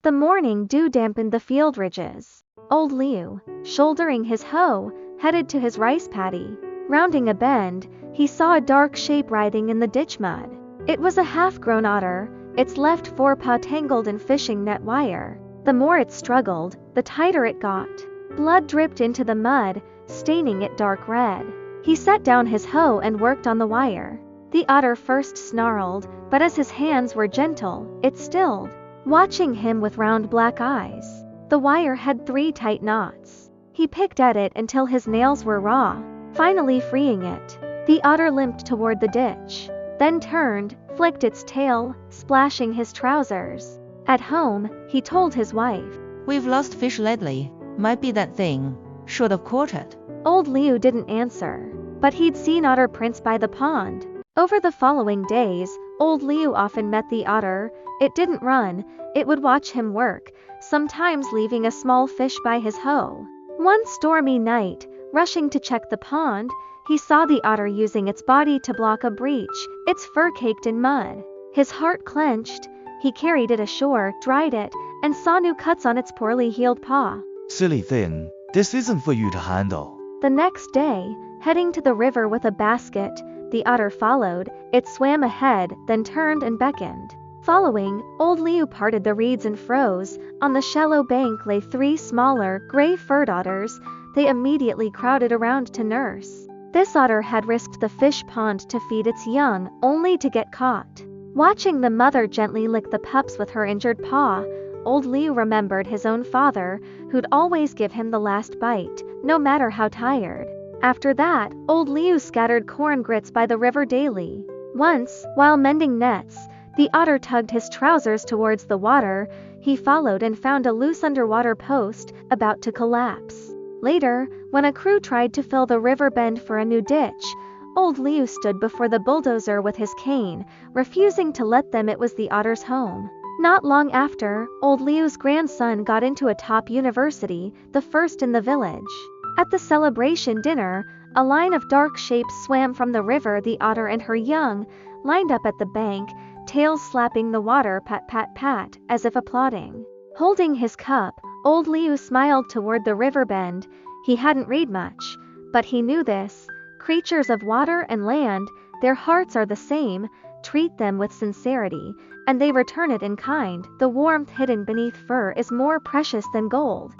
The morning dew dampened the field ridges. Old Liu, shouldering his hoe, headed to his rice paddy. Rounding a bend, he saw a dark shape writhing in the ditch mud. It was a half-grown otter, its left forepaw tangled in fishing net wire. The more it struggled, the tighter it got. Blood dripped into the mud, staining it dark red. He set down his hoe and worked on the wire. The otter first snarled, but as his hands were gentle, it stilled, watching him with round black eyes. The wire had 3 tight knots. He picked at it until his nails were raw, finally freeing it. The otter limped toward the ditch, then turned, flicked its tail, splashing his trousers. At home, he told his wife, "We've lost fish lately. Might be that thing. Should have caught it." Old Liu didn't answer, but he'd seen otter prints by the pond. Over the following days, Old Liu often met the otter. It didn't run, it would watch him work, sometimes leaving a small fish by his hoe. One stormy night, rushing to check the pond, he saw the otter using its body to block a breach, its fur caked in mud. His heart clenched. He carried it ashore, dried it, and saw new cuts on its poorly healed paw. "Silly thing, this isn't for you to handle." The next day, heading to the river with a basket, the otter followed. It swam ahead, then turned and beckoned. Following, Old Liu parted the reeds and froze. On the shallow bank lay 3 smaller, gray-furred otters. They immediately crowded around to nurse. This otter had risked the fish pond to feed its young, only to get caught. Watching the mother gently lick the pups with her injured paw, Old Liu remembered his own father, who'd always give him the last bite, no matter how tired. After that, Old Liu scattered corn grits by the river daily. Once, while mending nets, the otter tugged his trousers towards the water. He followed and found a loose underwater post, about to collapse. Later, when a crew tried to fill the river bend for a new ditch, Old Liu stood before the bulldozer with his cane, refusing to let them. It was the otter's home. Not long after, Old Liu's grandson got into a top university, the first in the village. At the celebration dinner, a line of dark shapes swam from the river. The otter and her young, lined up at the bank, tails slapping the water, pat pat pat, as if applauding. Holding his cup, Old Liu smiled toward the river bend. He hadn't read much, but he knew this. Creatures of water and land, their hearts are the same. Treat them with sincerity, and they return it in kind. The warmth hidden beneath fur is more precious than gold.